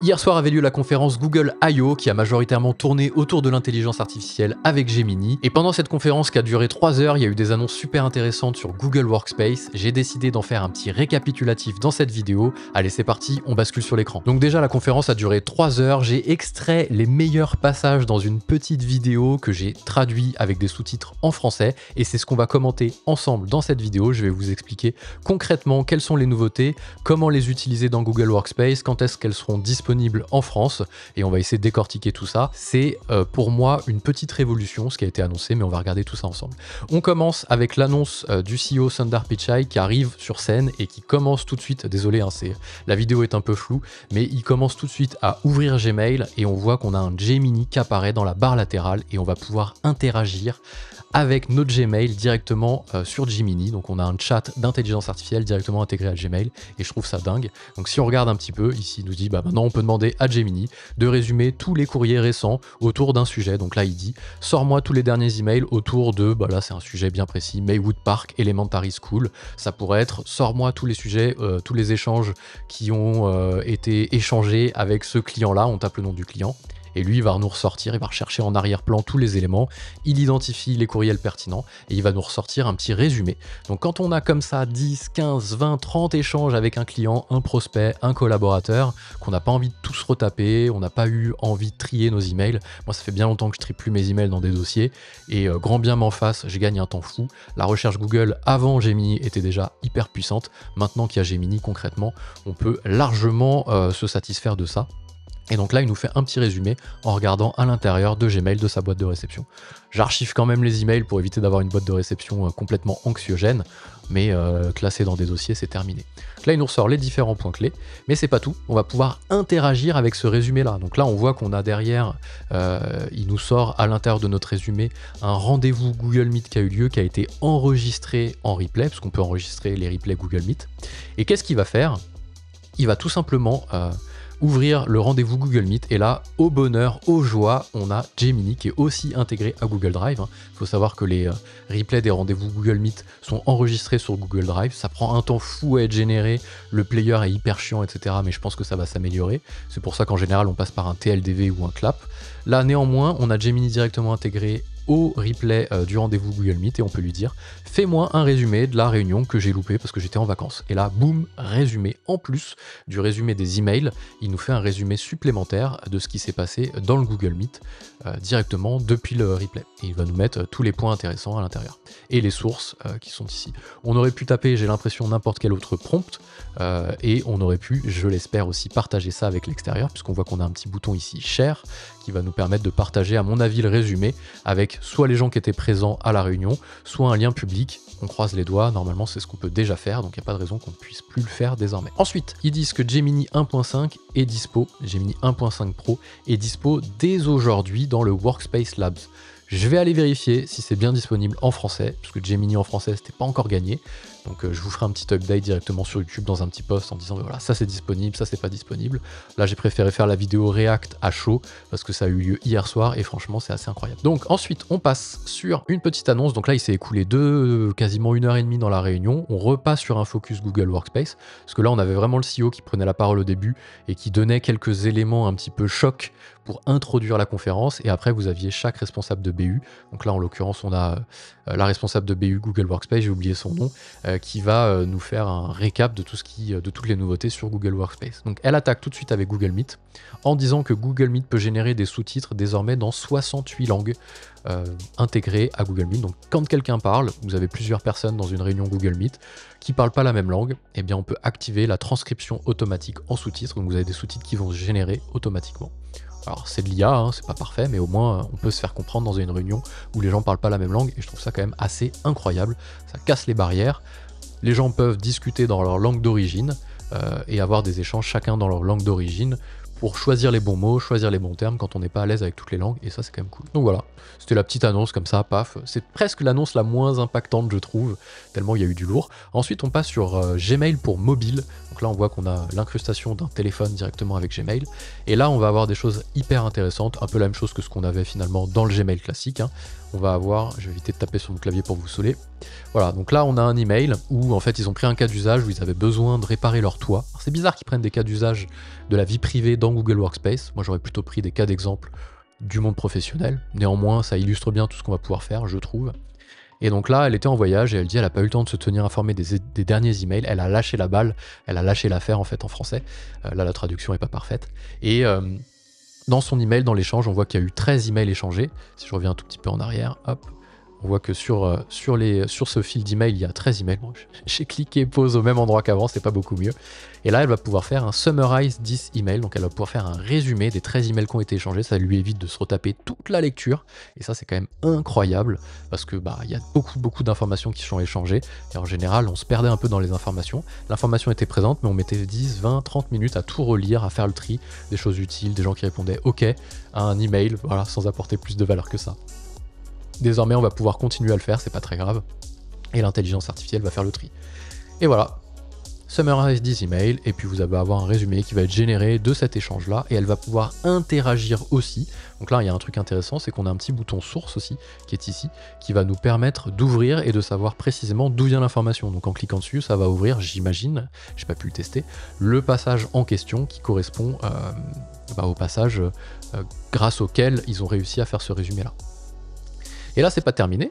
Hier soir avait lieu la conférence Google I.O. qui a majoritairement tourné autour de l'intelligence artificielle avec Gemini. Et pendant cette conférence qui a duré 3 heures, il y a eu des annonces super intéressantes sur Google Workspace. J'ai décidé d'en faire un petit récapitulatif dans cette vidéo. Allez, c'est parti, on bascule sur l'écran. Donc déjà, la conférence a duré 3 heures. J'ai extrait les meilleurs passages dans une petite vidéo que j'ai traduit avec des sous-titres en français. Et c'est ce qu'on va commenter ensemble dans cette vidéo. Je vais vous expliquer concrètement quelles sont les nouveautés, comment les utiliser dans Google Workspace, quand est-ce qu'elles seront disponibles en France, et on va essayer de décortiquer tout ça. C'est pour moi une petite révolution ce qui a été annoncé, mais on va regarder tout ça ensemble. On commence avec l'annonce du CEO Sundar Pichai qui arrive sur scène et qui commence tout de suite, désolé hein, la vidéo est un peu floue, mais il commence tout de suite à ouvrir Gmail et on voit qu'on a un Gemini qui apparaît dans la barre latérale et on va pouvoir interagir avec notre Gmail directement sur Gemini. Donc on a un chat d'intelligence artificielle directement intégré à Gmail et je trouve ça dingue. Donc si on regarde un petit peu, ici il nous dit maintenant on peut demander à Gemini de résumer tous les courriers récents autour d'un sujet. Donc là il dit sors-moi tous les derniers emails autour de, là c'est un sujet bien précis, Maywood Park Elementary School. Ça pourrait être sors-moi tous les sujets, tous les échanges qui ont été échangés avec ce client là, on tape le nom du client. Et lui, il va nous ressortir, il va rechercher en arrière-plan tous les éléments, il identifie les courriels pertinents et il va nous ressortir un petit résumé. Donc quand on a comme ça 10, 15, 20, 30 échanges avec un client, un prospect, un collaborateur, qu'on n'a pas envie de tous retaper, on n'a pas eu envie de trier nos emails. Moi, ça fait bien longtemps que je trie plus mes emails dans des dossiers et grand bien m'en fasse, je gagne un temps fou. La recherche Google avant Gemini était déjà hyper puissante. Maintenant qu'il y a Gemini, concrètement, on peut largement se satisfaire de ça. Et donc là, il nous fait un petit résumé en regardant à l'intérieur de Gmail de sa boîte de réception. J'archive quand même les emails pour éviter d'avoir une boîte de réception complètement anxiogène, mais classé dans des dossiers, c'est terminé. Là, il nous ressort les différents points clés, mais c'est pas tout. On va pouvoir interagir avec ce résumé-là. Donc là, on voit qu'on a derrière, il nous sort à l'intérieur de notre résumé un rendez-vous Google Meet qui a eu lieu, qui a été enregistré en replay, parce qu'on peut enregistrer les replays Google Meet. Et qu'est-ce qu'il va faire? Il va tout simplement ouvrir le rendez-vous Google Meet et là, au bonheur, aux joies, on a Gemini qui est aussi intégré à Google Drive. Il faut savoir que les replays des rendez-vous Google Meet sont enregistrés sur Google Drive. Ça prend un temps fou à être généré, le player est hyper chiant, etc. Mais je pense que ça va s'améliorer. C'est pour ça qu'en général, on passe par un TLDV ou un clap. Là, néanmoins, on a Gemini directement intégré au replay du rendez-vous Google Meet et on peut lui dire fais-moi un résumé de la réunion que j'ai loupée parce que j'étais en vacances. Et là, boum, résumé. En plus du résumé des emails, il nous fait un résumé supplémentaire de ce qui s'est passé dans le Google Meet directement depuis le replay. Et il va nous mettre tous les points intéressants à l'intérieur. Et les sources qui sont ici. On aurait pu taper, j'ai l'impression, n'importe quel autre prompt et on aurait pu, je l'espère aussi, partager ça avec l'extérieur puisqu'on voit qu'on a un petit bouton ici, Share, qui va nous permettre de partager, à mon avis, le résumé avec soit les gens qui étaient présents à la réunion, soit un lien public. On croise les doigts, normalement c'est ce qu'on peut déjà faire, donc il n'y a pas de raison qu'on ne puisse plus le faire désormais. Ensuite, ils disent que Gemini 1.5 est dispo, Gemini 1.5 Pro est dispo dès aujourd'hui dans le Workspace Labs. Je vais aller vérifier si c'est bien disponible en français, puisque Gemini en français c'était pas encore gagné. Donc je vous ferai un petit update directement sur YouTube dans un petit post en disant voilà, ça c'est disponible, ça c'est pas disponible. Là j'ai préféré faire la vidéo React à chaud parce que ça a eu lieu hier soir et franchement c'est assez incroyable. Donc ensuite on passe sur une petite annonce. Donc là il s'est écoulé quasiment 1h30 dans la réunion. On repasse sur un focus Google Workspace parce que là on avait vraiment le CEO qui prenait la parole au début et qui donnait quelques éléments un petit peu choc pour introduire la conférence et après vous aviez chaque responsable de BU. Donc là en l'occurrence on a la responsable de BU Google Workspace, j'ai oublié son nom, qui va nous faire un récap de toutes les nouveautés sur Google Workspace. Donc elle attaque tout de suite avec Google Meet en disant que Google Meet peut générer des sous-titres désormais dans 68 langues intégrées à Google Meet. Donc quand quelqu'un parle, vous avez plusieurs personnes dans une réunion Google Meet qui ne parlent pas la même langue, eh bien on peut activer la transcription automatique en sous-titres. Donc vous avez des sous-titres qui vont se générer automatiquement. Alors c'est de l'IA, hein, c'est pas parfait, mais au moins on peut se faire comprendre dans une réunion où les gens parlent pas la même langue et je trouve ça quand même assez incroyable. Ça casse les barrières. Les gens peuvent discuter dans leur langue d'origine et avoir des échanges chacun dans leur langue d'origine pour choisir les bons mots, choisir les bons termes quand on n'est pas à l'aise avec toutes les langues, et ça c'est quand même cool. Donc voilà, c'était la petite annonce comme ça, paf. C'est presque l'annonce la moins impactante je trouve, tellement il y a eu du lourd. Ensuite on passe sur Gmail pour mobile. Donc là on voit qu'on a l'incrustation d'un téléphone directement avec Gmail, et là on va avoir des choses hyper intéressantes, un peu la même chose que ce qu'on avait finalement dans le Gmail classique, hein. On va avoir, je vais éviter de taper sur mon clavier pour vous saouler, Voilà, donc là on a un email où en fait ils ont pris un cas d'usage où ils avaient besoin de réparer leur toit. C'est bizarre qu'ils prennent des cas d'usage de la vie privée dans Google Workspace. Moi j'aurais plutôt pris des cas d'exemple du monde professionnel. Néanmoins, ça illustre bien tout ce qu'on va pouvoir faire, je trouve. Et donc là, elle était en voyage et elle dit elle n'a pas eu le temps de se tenir informée des derniers emails. Elle a lâché la balle, elle a lâché l'affaire en fait en français. Là, la traduction n'est pas parfaite. Et dans son email, dans l'échange, on voit qu'il y a eu 13 emails échangés. Si je reviens un tout petit peu en arrière, hop. On voit que sur ce fil d'email, il y a 13 emails. Bon, j'ai cliqué pause au même endroit qu'avant, c'est pas beaucoup mieux. Et là, elle va pouvoir faire un summarize 10 emails. Donc, elle va pouvoir faire un résumé des 13 emails qui ont été échangés. Ça lui évite de se retaper toute la lecture. Et ça, c'est quand même incroyable parce que il y a beaucoup d'informations qui sont échangées. Et en général, on se perdait un peu dans les informations. L'information était présente, mais on mettait 10, 20, 30 minutes à tout relire, à faire le tri des choses utiles, des gens qui répondaient OK à un email, voilà, sans apporter plus de valeur que ça. Désormais, on va pouvoir continuer à le faire, c'est pas très grave. Et l'intelligence artificielle va faire le tri. Et voilà, summarize 10 emails, et puis vous allez avoir un résumé qui va être généré de cet échange-là, et elle va pouvoir interagir aussi. Donc là, il y a un truc intéressant, c'est qu'on a un petit bouton source aussi, qui est ici, qui va nous permettre d'ouvrir et de savoir précisément d'où vient l'information. Donc en cliquant dessus, ça va ouvrir, j'imagine, j'ai pas pu le tester, le passage en question qui correspond au passage grâce auquel ils ont réussi à faire ce résumé-là. Et là, c'est pas terminé.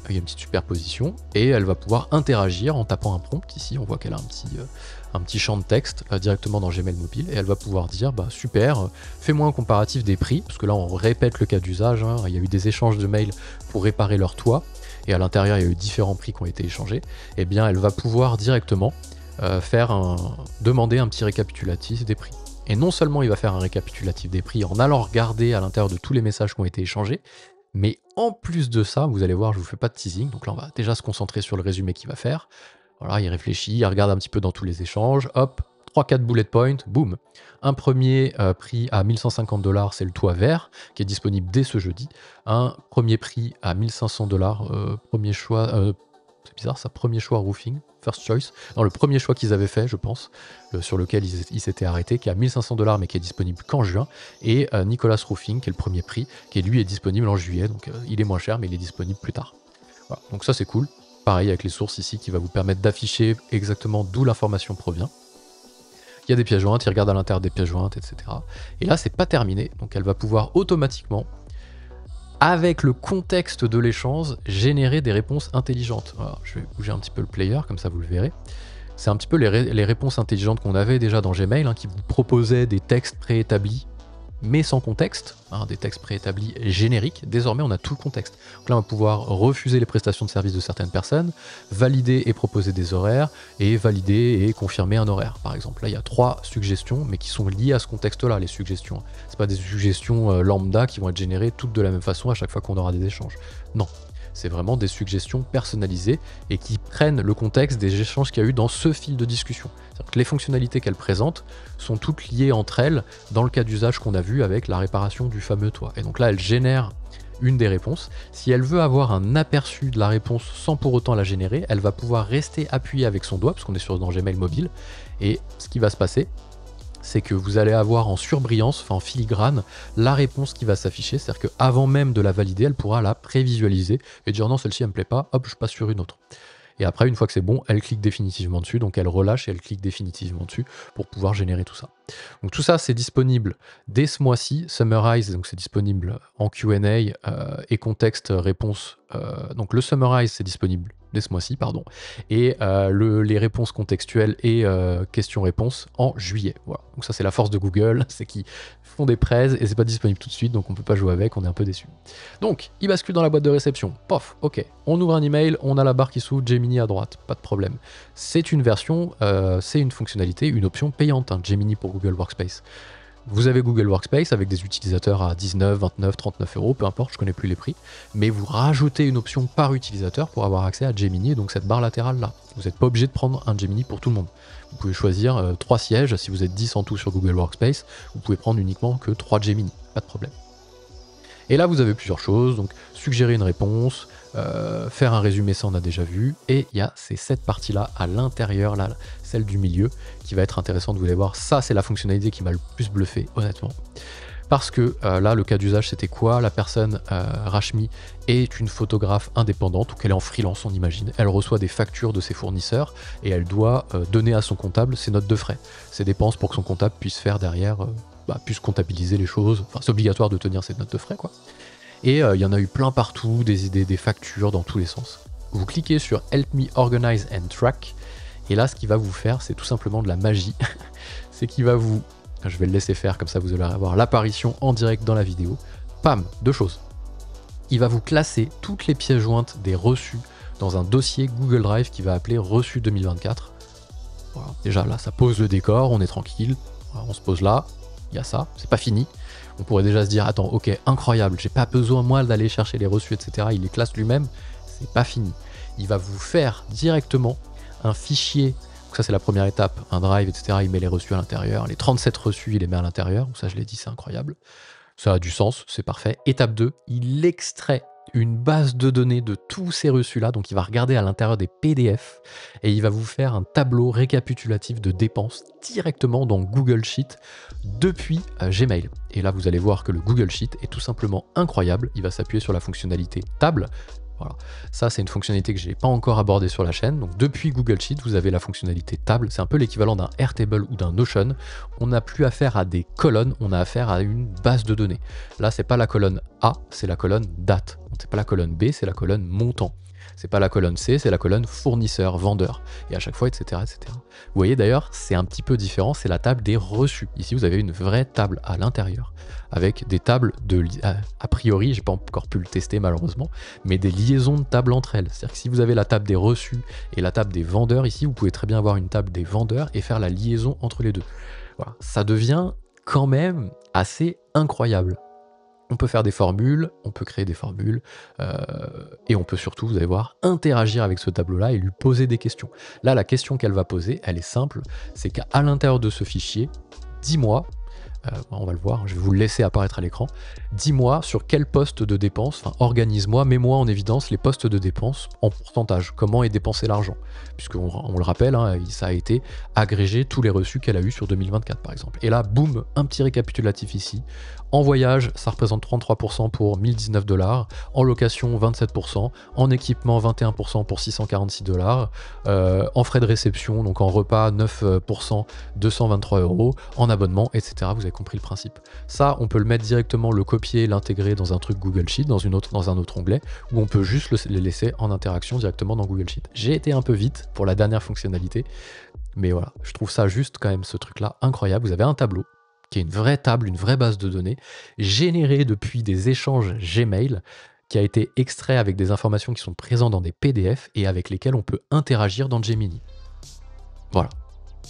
Il y a une petite superposition et elle va pouvoir interagir en tapant un prompt. Ici, on voit qu'elle a un petit champ de texte directement dans Gmail mobile et elle va pouvoir dire super, fais-moi un comparatif des prix, parce que là, on répète le cas d'usage. Hein. Il y a eu des échanges de mails pour réparer leur toit et à l'intérieur, il y a eu différents prix qui ont été échangés. Et bien, elle va pouvoir directement demander un petit récapitulatif des prix. Et non seulement il va faire un récapitulatif des prix en allant regarder à l'intérieur de tous les messages qui ont été échangés, mais en plus de ça, vous allez voir, je vous fais pas de teasing, donc là on va déjà se concentrer sur le résumé qu'il va faire. Voilà, il réfléchit, il regarde un petit peu dans tous les échanges, hop, 3-4 bullet points, boum. Un premier prix à 1150 $, c'est le toit vert, qui est disponible dès ce jeudi. Un premier prix à 1500 $, premier choix, c'est bizarre ça, premier choix roofing, first choice. Non, le premier choix qu'ils avaient fait, je pense, sur lequel ils s'étaient arrêtés, qui est à 1500 $, mais qui est disponible qu'en juin. Et Nicolas Roofing, qui est le premier prix, qui lui est disponible en juillet. Donc il est moins cher, mais il est disponible plus tard. Voilà, donc ça c'est cool. Pareil avec les sources ici, qui va vous permettre d'afficher exactement d'où l'information provient. Il y a des pièces jointes, il regarde à l'intérieur des pièces jointes, etc. Et là, c'est pas terminé. Donc elle va pouvoir automatiquement, avec le contexte de l'échange, générer des réponses intelligentes. Alors, je vais bouger un petit peu le player, comme ça vous le verrez. C'est un petit peu les réponses intelligentes qu'on avait déjà dans Gmail, qui vous proposaient des textes préétablis, mais sans contexte, des textes préétablis génériques. Désormais, on a tout le contexte. Donc là, on va pouvoir refuser les prestations de services de certaines personnes, valider et proposer des horaires, et valider et confirmer un horaire, par exemple. Là, il y a 3 suggestions, mais qui sont liées à ce contexte-là, les suggestions. C'est pas des suggestions lambda qui vont être générées toutes de la même façon à chaque fois qu'on aura des échanges. Non. C'est vraiment des suggestions personnalisées et qui prennent le contexte des échanges qu'il y a eu dans ce fil de discussion. C'est-à-dire que les fonctionnalités qu'elle présente sont toutes liées entre elles dans le cas d'usage qu'on a vu avec la réparation du fameux toit. Et donc là, elle génère une des réponses. Si elle veut avoir un aperçu de la réponse sans pour autant la générer, elle va pouvoir rester appuyée avec son doigt, parce qu'on est dans Gmail mobile. Et ce qui va se passer, c'est que vous allez avoir en surbrillance, en filigrane, la réponse qui va s'afficher. C'est-à-dire qu'avant même de la valider, elle pourra la prévisualiser et dire non, celle-ci elle me plaît pas, hop, je passe sur une autre. Et après, une fois que c'est bon, elle clique définitivement dessus, donc elle relâche et elle clique définitivement dessus pour pouvoir générer tout ça. Donc tout ça, c'est disponible dès ce mois-ci. Summarize, donc c'est disponible en Q&A et contexte réponse. Donc le Summarize, c'est disponible dès ce mois-ci, pardon. Et les réponses contextuelles et questions-réponses en juillet. Voilà. Donc ça, c'est la force de Google, c'est qu'ils font des prêts et c'est pas disponible tout de suite, donc on peut pas jouer avec, on est un peu déçu. Donc, il bascule dans la boîte de réception. Pof, ok. On ouvre un email, on a la barre qui s'ouvre, Gemini à droite, pas de problème. C'est une version, c'est une fonctionnalité, une option payante, Gemini pour Google Workspace. Vous avez Google Workspace avec des utilisateurs à 19, 29, 39 €, peu importe, je connais plus les prix, mais vous rajoutez une option par utilisateur pour avoir accès à Gemini, donc cette barre latérale là. Vous n'êtes pas obligé de prendre un Gemini pour tout le monde. Vous pouvez choisir 3 sièges, si vous êtes 10 en tout sur Google Workspace, vous pouvez prendre uniquement que 3 Gemini, pas de problème. Et là vous avez plusieurs choses, donc suggérer une réponse, faire un résumé, ça on a déjà vu, et il y a cette partie là à l'intérieur, là, celle du milieu, qui va être intéressante, vous allez voir, ça c'est la fonctionnalité qui m'a le plus bluffé, honnêtement. Parce que là, le cas d'usage, c'était quoi? La personne, Rashmi, est une photographe indépendante, ou qu'elle est en freelance, on imagine. Elle reçoit des factures de ses fournisseurs et elle doit donner à son comptable ses notes de frais, ses dépenses pour que son comptable puisse faire derrière, puisse comptabiliser les choses. Enfin, c'est obligatoire de tenir ses notes de frais, quoi. Et il y en a eu plein partout, des idées, des factures dans tous les sens. Vous cliquez sur Help me organize and track, et là, ce qu'il va vous faire, c'est tout simplement de la magie. C'est qu'il va vous... Je vais le laisser faire, comme ça vous allez avoir l'apparition en direct dans la vidéo. Pam, deux choses. Il va vous classer toutes les pièces jointes des reçus dans un dossier Google Drive qui va appeler reçu 2024. Voilà. Déjà là, ça pose le décor, on est tranquille. Voilà, on se pose là, il y a ça, c'est pas fini. On pourrait déjà se dire, attends, ok, incroyable, j'ai pas besoin moi d'aller chercher les reçus, etc. Il les classe lui-même, c'est pas fini. Il va vous faire directement un fichier. Donc ça c'est la première étape, un drive, etc. Il met les reçus à l'intérieur, les 37 reçus il les met à l'intérieur, ça je l'ai dit, c'est incroyable. Ça a du sens, c'est parfait. Étape 2, il extrait une base de données de tous ces reçus-là, donc il va regarder à l'intérieur des PDF et il va vous faire un tableau récapitulatif de dépenses directement dans Google Sheet depuis Gmail. Et là vous allez voir que le Google Sheet est tout simplement incroyable, il va s'appuyer sur la fonctionnalité table. Voilà. Ça, c'est une fonctionnalité que je n'ai pas encore abordée sur la chaîne. Donc, depuis Google Sheet, vous avez la fonctionnalité table. C'est un peu l'équivalent d'un Airtable ou d'un Notion. On n'a plus affaire à des colonnes, on a affaire à une base de données. Là, c'est pas la colonne A, c'est la colonne date. C'est pas la colonne B, c'est la colonne montant. C'est pas la colonne C, c'est la colonne fournisseur, vendeur. Et à chaque fois, etc., etc. Vous voyez d'ailleurs, c'est un petit peu différent, c'est la table des reçus. Ici, vous avez une vraie table à l'intérieur, avec des tables de... A priori, j'ai pas encore pu le tester malheureusement, mais des liaisons de tables entre elles. C'est-à-dire que si vous avez la table des reçus et la table des vendeurs ici, vous pouvez très bien avoir une table des vendeurs et faire la liaison entre les deux. Voilà. Ça devient quand même assez incroyable. On peut faire des formules, on peut créer des formules, et on peut surtout, vous allez voir, interagir avec ce tableau-là et lui poser des questions. Là, la question qu'elle va poser, elle est simple, c'est qu'à l'intérieur de ce fichier, dis-moi, on va le voir, je vais vous le laisser apparaître à l'écran, dis-moi sur quel poste de dépense, enfin organise-moi, mets-moi en évidence les postes de dépense en pourcentage, comment est dépensé l'argent, puisqu'on le rappelle, hein, ça a été agrégé tous les reçus qu'elle a eu sur 2024 par exemple. Et là, boum, un petit récapitulatif ici. En voyage, ça représente 33% pour 1019 $, en location 27%, en équipement 21% pour 646 $, en frais de réception, donc en repas 9%, 223 €, en abonnement, etc. Vous avez compris le principe. Ça, on peut le mettre directement, le copier, l'intégrer dans un truc Google Sheet, dans un autre onglet, ou on peut juste les laisser en interaction directement dans Google Sheet. J'ai été un peu vite pour la dernière fonctionnalité, mais voilà, je trouve ça juste quand même ce truc-là incroyable. Vous avez un tableau, qui est une vraie table, une vraie base de données, générée depuis des échanges Gmail, qui a été extrait avec des informations qui sont présentes dans des PDF et avec lesquelles on peut interagir dans Gemini. Voilà.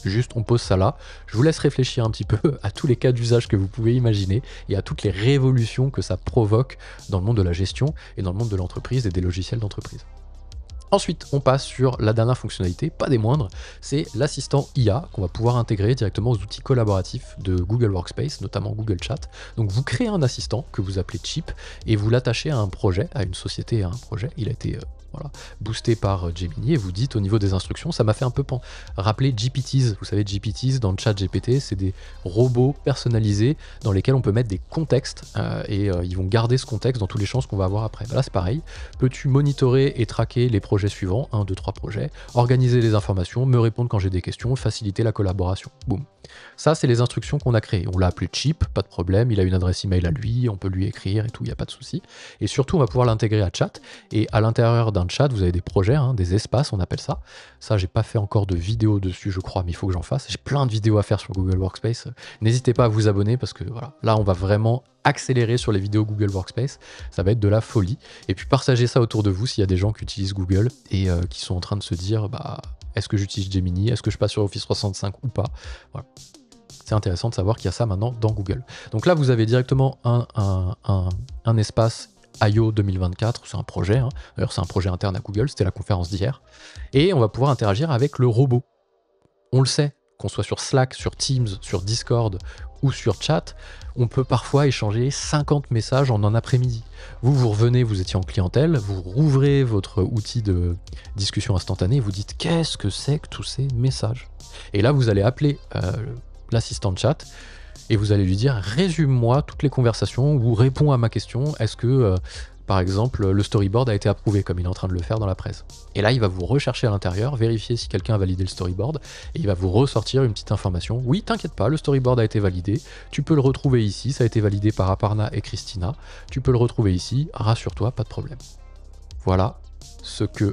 Juste, on pose ça là. Je vous laisse réfléchir un petit peu à tous les cas d'usage que vous pouvez imaginer et à toutes les révolutions que ça provoque dans le monde de la gestion et dans le monde de l'entreprise et des logiciels d'entreprise. Ensuite, on passe sur la dernière fonctionnalité, pas des moindres, c'est l'assistant IA qu'on va pouvoir intégrer directement aux outils collaboratifs de Google Workspace, notamment Google Chat. Donc vous créez un assistant que vous appelez Chip et vous l'attachez à un projet, à une société, à un projet. Il a été boosté par Gemini et vous dites au niveau des instructions, ça m'a fait un peu rappeler GPTs. Vous savez, GPTs dans le chat GPT, c'est des robots personnalisés dans lesquels on peut mettre des contextes et ils vont garder ce contexte dans tous les champs qu'on va avoir après. Là, c'est pareil. Peux-tu monitorer et traquer les projets suivants, 1, 2, 3 projets, organiser les informations, me répondre quand j'ai des questions, faciliter la collaboration. Boum. Ça, c'est les instructions qu'on a créées. On l'a appelé Chip, pas de problème, il a une adresse email à lui, on peut lui écrire et tout, il n'y a pas de souci. Et surtout, on va pouvoir l'intégrer à Chat. Et à l'intérieur d'un chat, vous avez des projets, des espaces, on appelle ça. Ça, j'ai pas fait encore de vidéo dessus, je crois, mais il faut que j'en fasse. J'ai plein de vidéos à faire sur Google Workspace. N'hésitez pas à vous abonner parce que voilà, là, on va vraiment accélérer sur les vidéos Google Workspace. Ça va être de la folie. Et puis, partagez ça autour de vous s'il y a des gens qui utilisent Google et qui sont en train de se dire, est-ce que j'utilise Gemini? Est-ce que je passe sur Office 365 ou pas? Voilà. C'est intéressant de savoir qu'il y a ça maintenant dans Google. Donc là, vous avez directement un espace I/O 2024, c'est un projet, d'ailleurs c'est un projet interne à Google, c'était la conférence d'hier, et on va pouvoir interagir avec le robot. On le sait, qu'on soit sur Slack, sur Teams, sur Discord ou sur Chat, on peut parfois échanger 50 messages en un après-midi. Vous revenez, vous étiez en clientèle, vous rouvrez votre outil de discussion instantanée et vous dites « Qu'est-ce que c'est que tous ces messages ?» Et là, vous allez appeler l'assistant de chat et vous allez lui dire résume-moi toutes les conversations ou réponds à ma question, est-ce que par exemple le storyboard a été approuvé comme il est en train de le faire dans la presse. Et là il va vous rechercher à l'intérieur, vérifier si quelqu'un a validé le storyboard et il va vous ressortir une petite information. Oui, t'inquiète pas, le storyboard a été validé, tu peux le retrouver ici, ça a été validé par Aparna et Christina, tu peux le retrouver ici, rassure-toi, pas de problème. Voilà ce que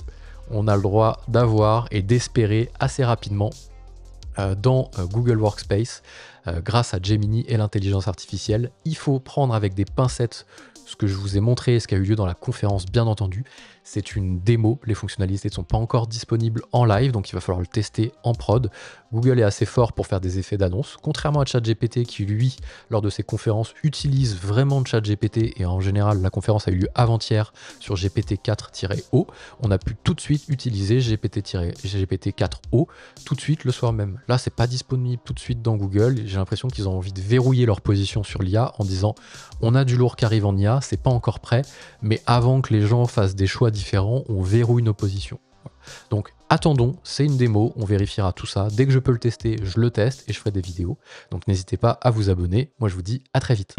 on a le droit d'avoir et d'espérer assez rapidement dans Google Workspace grâce à Gemini et l'intelligence artificielle. Il faut prendre avec des pincettes ce que je vous ai montré, ce qui a eu lieu dans la conférence, bien entendu. C'est une démo, les fonctionnalités ne sont pas encore disponibles en live, donc il va falloir le tester en prod. Google est assez fort pour faire des effets d'annonce, contrairement à ChatGPT qui, lui, lors de ses conférences, utilise vraiment ChatGPT, et en général, la conférence a eu lieu avant-hier sur GPT-4-O. On a pu tout de suite utiliser GPT-4O tout de suite le soir même. Là, c'est pas disponible tout de suite dans Google. J'ai l'impression qu'ils ont envie de verrouiller leur position sur l'IA en disant on a du lourd qui arrive en IA, c'est pas encore prêt, mais avant que les gens fassent des choix différents, on verrouille nos positions. Donc attendons, c'est une démo, on vérifiera tout ça. Dès que je peux le tester, je le teste et je ferai des vidéos. Donc n'hésitez pas à vous abonner. Moi je vous dis à très vite.